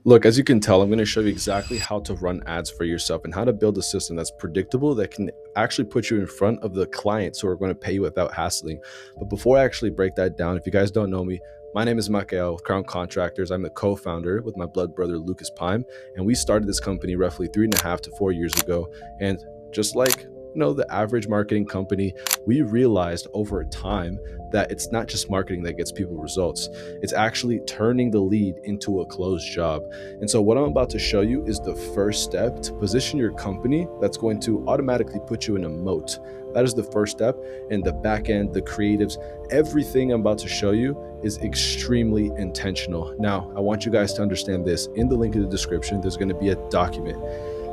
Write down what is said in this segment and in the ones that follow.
Look, as you can tell, I'm going to show you exactly how to run ads for yourself and how to build a system that's predictable that can actually put you in front of the clients who are going to pay you without hassling. But before I actually break that down, if you guys don't know me, my name is Makael with Crown Contractors. I'm the co-founder with my blood brother, Lucas Pime, and we started this company roughly 3.5 to 4 years ago. And just like the average marketing company, we realized over time that it's not just marketing that gets people results. It's actually turning the lead into a closed job. And so what I'm about to show you is the first step to position your company that's going to automatically put you in a moat. That is the first step. And the back end, the creatives, everything I'm about to show you is extremely intentional. Now, I want you guys to understand this. In the link in the description, there's going to be a document.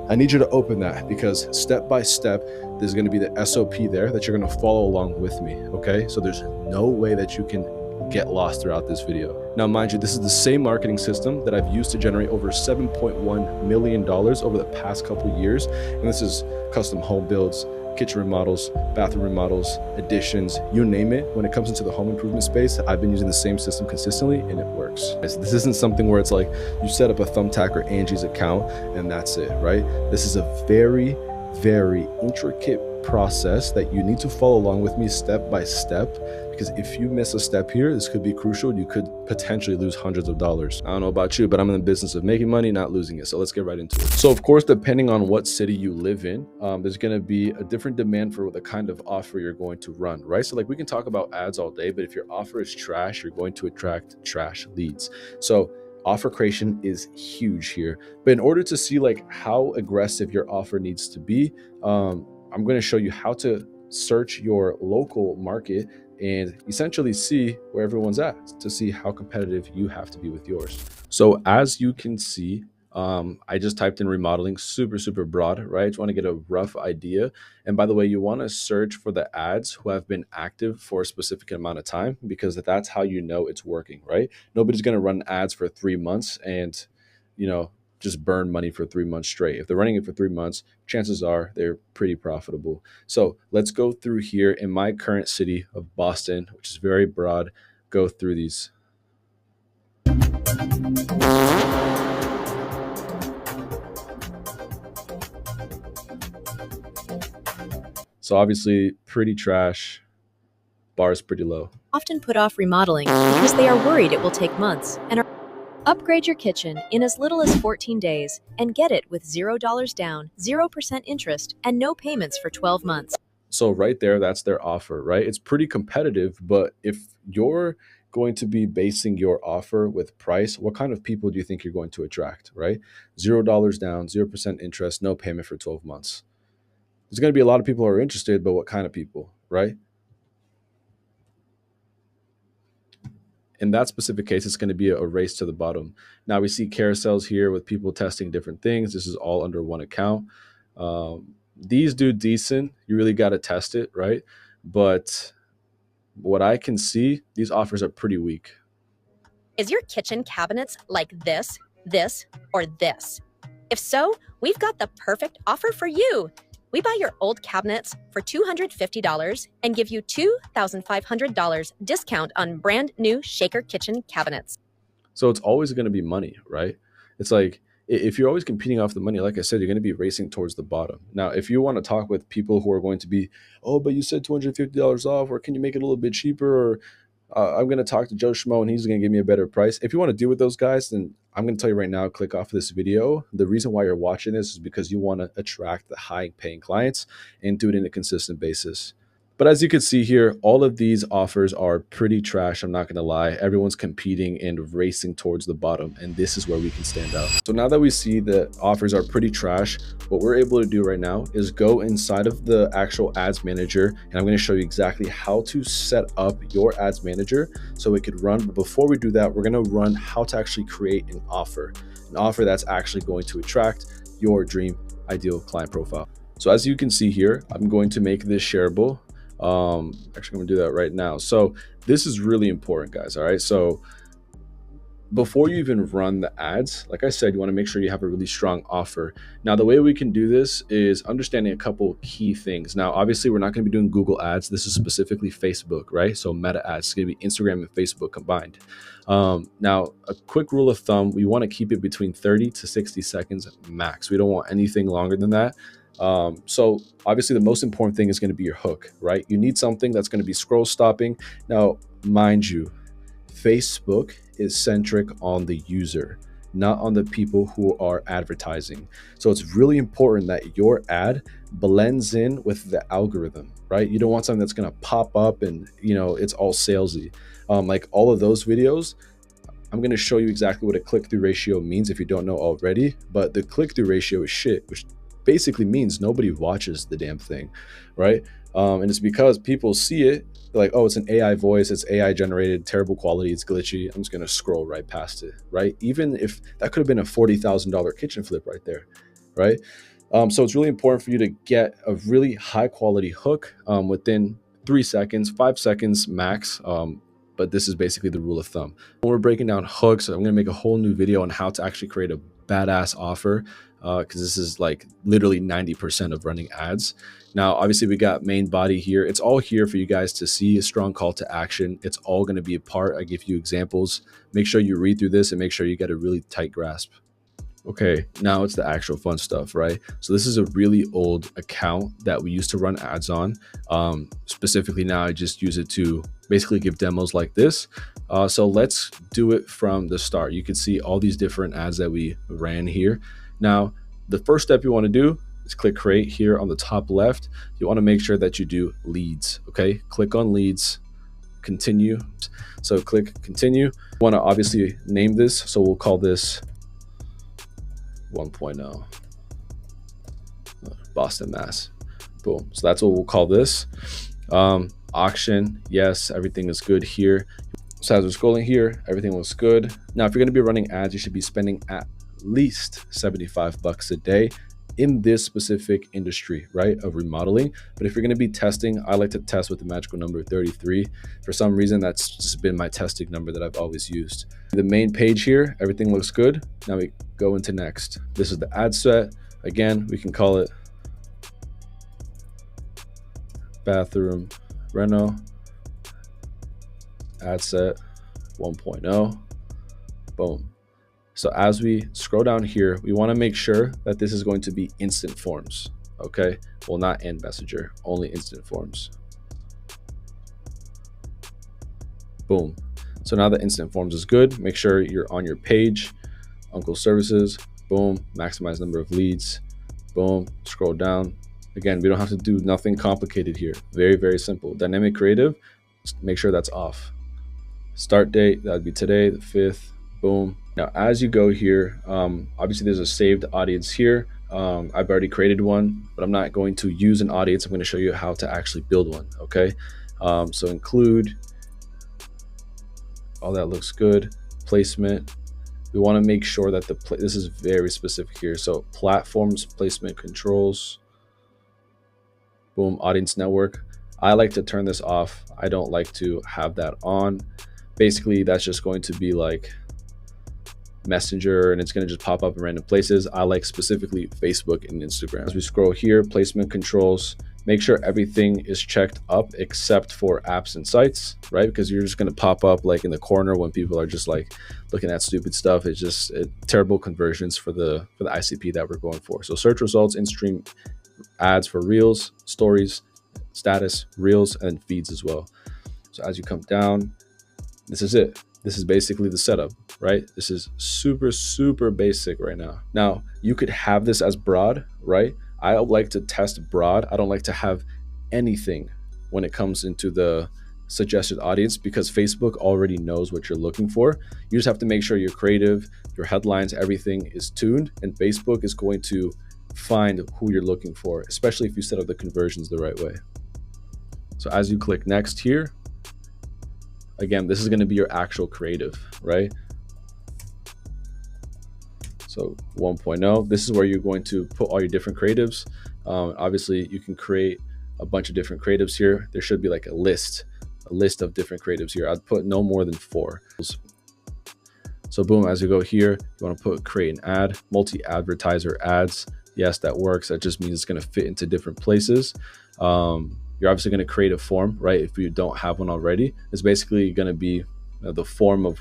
I need you to open that because step by step, there's going to be the SOP there that you're going to follow along with me. Okay, so there's no way that you can get lost throughout this video. Now, mind you, this is the same marketing system that I've used to generate over $7.1 million over the past couple of years. And this is custom home builds, kitchen remodels, bathroom remodels, additions, you name it. When it comes into the home improvement space, I've been using the same system consistently and it works. This isn't something where it's like you set up a Thumbtack or Angie's account and that's it, right? This is a very, very intricate process that you need to follow along with me step by step, because if you miss a step here, this could be crucial. You could potentially lose hundreds of dollars. I don't know about you, but I'm in the business of making money, not losing it. So let's get right into it. So of course, depending on what city you live in, there's going to be a different demand for the kind of offer you're going to run, right? So like we can talk about ads all day, but if your offer is trash, you're going to attract trash leads. So offer creation is huge here. But in order to see like how aggressive your offer needs to be, I'm going to show you how to search your local market and essentially see where everyone's at to see how competitive you have to be with yours. So as you can see, I just typed in remodeling, super broad, right? You want to get a rough idea. And by the way, you want to search for the ads who have been active for a specific amount of time, because that's how you know it's working, right? Nobody's going to run ads for 3 months and, just burn money for 3 months straight. If they're running it for 3 months, chances are they're pretty profitable. So let's go through here in my current city of Boston, which is very broad, go through these. So obviously pretty trash, bar is pretty low. Often put off remodeling because they are worried it will take months and are upgrade your kitchen in as little as 14 days and get it with $0 down, 0% interest, and no payments for 12 months. So right there, that's their offer, right? It's pretty competitive, but if you're going to be basing your offer with price, what kind of people do you think you're going to attract, right? $0 down, 0% interest, no payment for 12 months. There's going to be a lot of people who are interested, but what kind of people, right? In that specific case, it's going to be a race to the bottom. Now we see carousels here with people testing different things. This is all under one account. These do decent. You really got to test it, right? But what I can see, these offers are pretty weak. Is your kitchen cabinets like this, or this? If so, we've got the perfect offer for you. We buy your old cabinets for $250 and give you $2,500 discount on brand new Shaker kitchen cabinets. So it's always going to be money, right? It's like, if you're always competing off the money, like I said, you're going to be racing towards the bottom. Now, if you want to talk with people who are going to be, oh, but you said $250 off, or can you make it a little bit cheaper? Or I'm going to talk to Joe Schmo and he's going to give me a better price. If you want to deal with those guys, then I'm going to tell you right now, click off this video. The reason why you're watching this is because you want to attract the high paying clients and do it in a consistent basis. But as you can see here, all of these offers are pretty trash. I'm not going to lie. Everyone's competing and racing towards the bottom. And this is where we can stand out. So now that we see that offers are pretty trash, what we're able to do right now is go inside of the actual ads manager. And I'm going to show you exactly how to set up your ads manager so it could run. But before we do that, we're going to run how to actually create an offer that's actually going to attract your dream ideal client profile. So as you can see here, I'm going to make this shareable. Actually, I'm gonna do that right now. So this is really important, guys. All right, so before you even run the ads, like I said, you want to make sure you have a really strong offer. Now, the way we can do this is understanding a couple key things. Now, obviously, we're not going to be doing Google ads. This is specifically Facebook, right? So meta ads, it's going to be Instagram and Facebook combined. Now, a quick rule of thumb, we want to keep it between 30 to 60 seconds max. We don't want anything longer than that. So obviously the most important thing is going to be your hook, right? You need something that's going to be scroll stopping. Now, mind you, Facebook is centric on the user, not on the people who are advertising. So it's really important that your ad blends in with the algorithm, right? You don't want something that's going to pop up and, it's all salesy. Like all of those videos, I'm going to show you exactly what a click-through ratio means if you don't know already, but the click-through ratio is shit, which basically means nobody watches the damn thing, right? And it's because people see it, they're like, oh, it's an AI voice, it's AI generated, terrible quality, it's glitchy, I'm just going to scroll right past it, right? Even if that could have been a $40,000 kitchen flip right there, right? So it's really important for you to get a really high quality hook within 3 seconds, 5 seconds max. But this is basically the rule of thumb. When we're breaking down hooks, I'm going to make a whole new video on how to actually create a badass offer, because this is like literally 90% of running ads. Now, obviously we got main body here. It's all here for you guys to see, a strong call to action. It's all going to be a part. I give you examples. Make sure you read through this and make sure you get a really tight grasp. Okay, now it's the actual fun stuff, right? So this is a really old account that we used to run ads on. Specifically now, I just use it to basically give demos like this. So let's do it from the start. You can see all these different ads that we ran here. Now, the first step you want to do is click create here on the top left. You want to make sure that you do leads, okay? Click on leads, continue. So click continue. You want to obviously name this. So we'll call this 1.0 Boston, Mass. Boom. So that's what we'll call this. Auction, yes, everything is good here. So as we're scrolling here, everything looks good. Now, if you're going to be running ads, you should be spending at least $75 a day in this specific industry, right, of remodeling. But if you're going to be testing, I like to test with the magical number 33. For some reason, that's just been my testing number that I've always used. The main page here, everything looks good. Now we go into next. This is the ad set. Again, we can call it bathroom reno ad set 1.0. Boom. So as we scroll down here, we want to make sure that this is going to be instant forms. Okay, well, not end messenger, only instant forms. Boom. So now the instant forms is good. Make sure you're on your page. Uncle services. Boom. Maximize number of leads. Boom. Scroll down. Again, we don't have to do nothing complicated here. Very, very simple. Dynamic creative, make sure that's off. Start date, that'd be today, the 5th. Boom. Now, as you go here, obviously there's a saved audience here. I've already created one, but I'm not going to use an audience. I'm going to show you how to actually build one. Okay. So include, all that looks good. Placement. We want to make sure that this is very specific here. So platforms, placement controls. Boom, audience network. I like to turn this off. I don't like to have that on. Basically, that's just going to be like Messenger, and it's going to just pop up in random places. I like specifically Facebook and Instagram. As we scroll here, placement controls, make sure everything is checked up except for apps and sites, right? Because you're just going to pop up like in the corner when people are just like looking at stupid stuff. It's just terrible conversions for the ICP that we're going for. So search results, in-stream ads for reels, stories, status, reels, and feeds as well. So as you come down, this is it. This is basically the setup, right? This is super, super basic right now. Now, you could have this as broad, right? I like to test broad. I don't like to have anything when it comes into the suggested audience because Facebook already knows what you're looking for. You just have to make sure you're creative, your headlines, everything is tuned, and Facebook is going to find who you're looking for, especially if you set up the conversions the right way. So as you click next here, again, this is going to be your actual creative, right? So 1.0, this is where you're going to put all your different creatives. Obviously, you can create a bunch of different creatives here. There should be like a list of different creatives here. I'd put no more than 4. So boom, as you go here, you want to put create an ad, multi-advertiser ads. Yes, that works. That just means it's going to fit into different places. You're obviously going to create a form, right? If you don't have one already, it's basically going to be the form of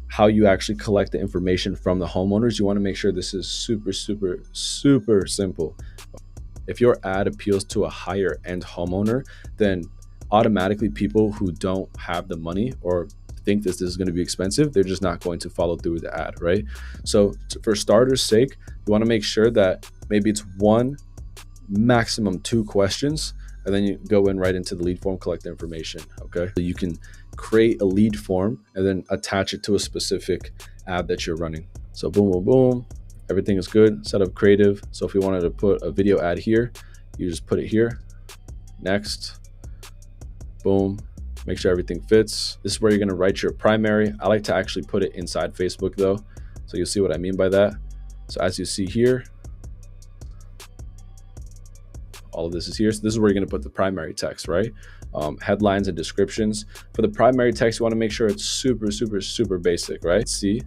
how you actually collect the information from the homeowners. You want to make sure this is super, super, super simple. If your ad appeals to a higher end homeowner, then automatically people who don't have the money or think this is going to be expensive, they're just not going to follow through with the ad, right? So for starters' sake, you want to make sure that maybe it's one, maximum two questions, and then you go in right into the lead form, collect the information. Okay, so you can create a lead form and then attach it to a specific ad that you're running. So boom, boom, boom, everything is good. Set up creative. So if we wanted to put a video ad here, you just put it here. Next, boom, make sure everything fits. This is where you're going to write your primary. I like to actually put it inside Facebook though, so you'll see what I mean by that. So as you see here, all of this is here. So this is where you're going to put the primary text, right? Headlines and descriptions. For the primary text, you want to make sure it's super, super, super basic, right? See,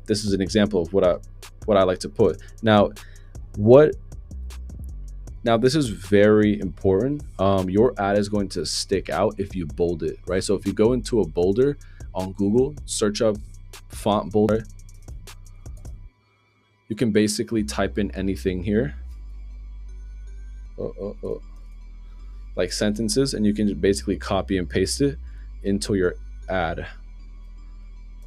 this is an example of what I like to put. Now this is very important. Your ad is going to stick out if you bold it, right? So if you go into a bolder on Google, search up font bolder, you can basically type in anything here. Like sentences, and you can basically copy and paste it into your ad,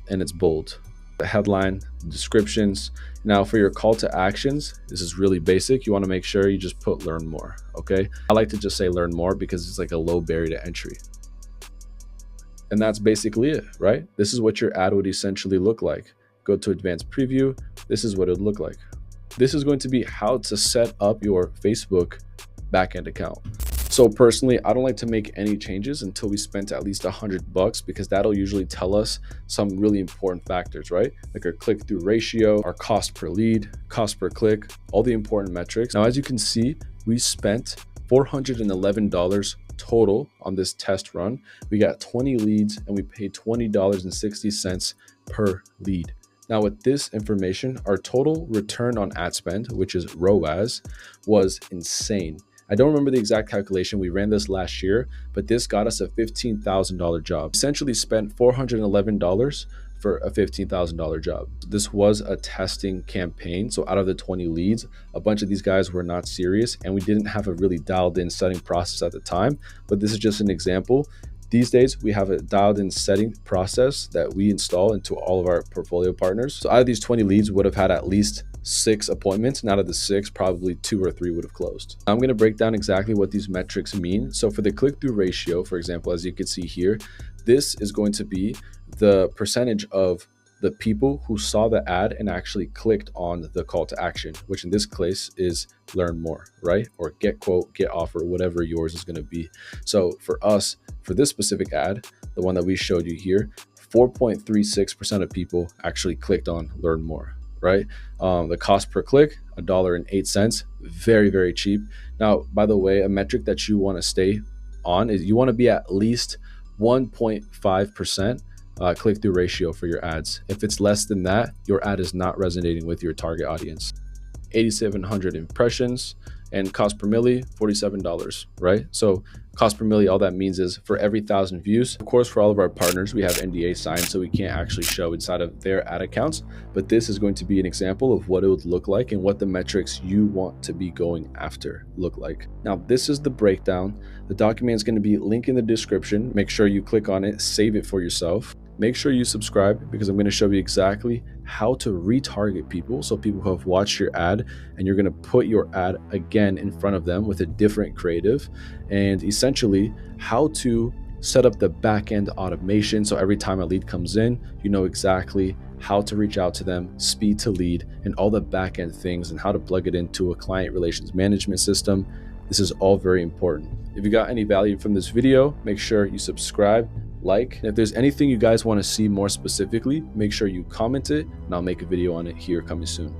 and it's bold. The headline, descriptions. Now for your call to actions, this is really basic. You want to make sure you just put learn more. Okay, I like to just say learn more because it's like a low barrier to entry, and that's basically it, right? This is what your ad would essentially look like. Go to advanced preview. This is what it would look like. This is going to be how to set up your Facebook backend account. So personally, I don't like to make any changes until we spent at least $100, because that'll usually tell us some really important factors, right? Like our click-through ratio, our cost per lead, cost per click, all the important metrics. Now, as you can see, we spent $411 total on this test run. We got 20 leads and we paid $20.60 per lead. Now with this information, our total return on ad spend, which is ROAS, was insane. I don't remember the exact calculation. We ran this last year, but this got us a $15,000 job. Essentially spent $411 for a $15,000 job. This was a testing campaign. So out of the 20 leads, a bunch of these guys were not serious, and we didn't have a really dialed in setting process at the time, but this is just an example. These days, we have a dialed in setting process that we install into all of our portfolio partners. So out of these 20 leads, would have had at least 6 appointments, and out of the 6, probably 2 or 3 would have closed. I'm going to break down exactly what these metrics mean. So for the click-through ratio, for example, as you can see here, this is going to be the percentage of the people who saw the ad and actually clicked on the call to action, which in this case is learn more, right? Or get quote, get offer, whatever yours is going to be. So for us, for this specific ad, the one that we showed you here, 4.36% of people actually clicked on learn more, right? The cost per click, $1.08, very, very cheap. Now, by the way, a metric that you want to stay on is you want to be at least 1.5% click-through ratio for your ads. If it's less than that, your ad is not resonating with your target audience. 8,700 impressions, and cost per milli, $47, right? So cost per milli, all that means is for every 1,000 views. Of course, for all of our partners, we have NDA signed, so we can't actually show inside of their ad accounts, but this is going to be an example of what it would look like and what the metrics you want to be going after look like. Now, this is the breakdown. The document is going to be linked in the description. Make sure you click on it, save it for yourself. Make sure you subscribe, because I'm going to show you exactly how to retarget people. So people who have watched your ad, and you're going to put your ad again in front of them with a different creative, and essentially how to set up the back-end automation. So every time a lead comes in, you know exactly how to reach out to them, speed to lead, and all the back-end things, and how to plug it into a client relations management system. This is all very important. If you got any value from this video, make sure you subscribe, like, and if there's anything you guys want to see more specifically, make sure you comment it, and I'll make a video on it here coming soon.